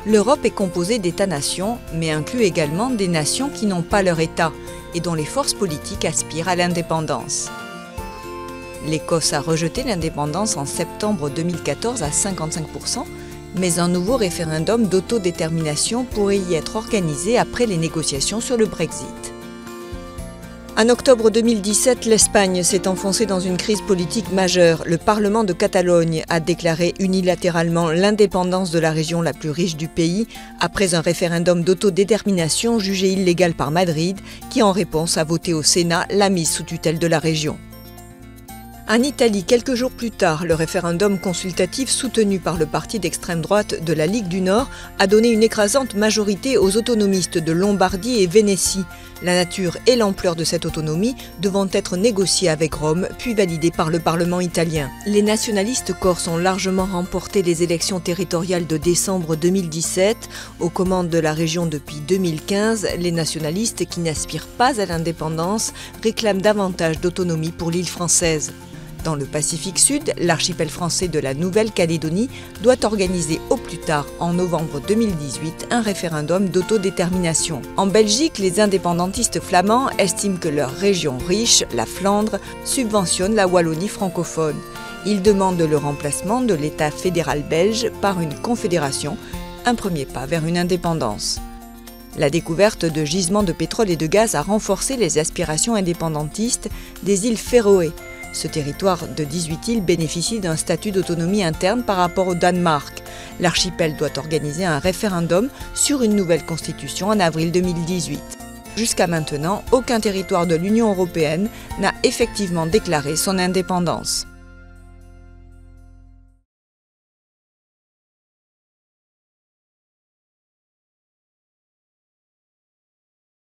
L'Europe est composée d'États-nations, mais inclut également des nations qui n'ont pas leur État et dont les forces politiques aspirent à l'indépendance. L'Écosse a rejeté l'indépendance en septembre 2014 à 55%, mais un nouveau référendum d'autodétermination pourrait y être organisé après les négociations sur le Brexit. En octobre 2017, l'Espagne s'est enfoncée dans une crise politique majeure. Le Parlement de Catalogne a déclaré unilatéralement l'indépendance de la région la plus riche du pays après un référendum d'autodétermination jugé illégal par Madrid, qui en réponse a voté au Sénat la mise sous tutelle de la région. En Italie, quelques jours plus tard, le référendum consultatif soutenu par le parti d'extrême droite de la Ligue du Nord a donné une écrasante majorité aux autonomistes de Lombardie et Vénétie. La nature et l'ampleur de cette autonomie devant être négociées avec Rome, puis validées par le Parlement italien. Les nationalistes corses ont largement remporté les élections territoriales de décembre 2017. Aux commandes de la région depuis 2015, les nationalistes qui n'aspirent pas à l'indépendance réclament davantage d'autonomie pour l'île française. Dans le Pacifique Sud, l'archipel français de la Nouvelle-Calédonie doit organiser au plus tard en novembre 2018 un référendum d'autodétermination. En Belgique, les indépendantistes flamands estiment que leur région riche, la Flandre, subventionne la Wallonie francophone. Ils demandent le remplacement de l'État fédéral belge par une confédération, un premier pas vers une indépendance. La découverte de gisements de pétrole et de gaz a renforcé les aspirations indépendantistes des îles Féroé. Ce territoire de 18 îles bénéficie d'un statut d'autonomie interne par rapport au Danemark. L'archipel doit organiser un référendum sur une nouvelle constitution en avril 2018. Jusqu'à maintenant, aucun territoire de l'Union européenne n'a effectivement déclaré son indépendance.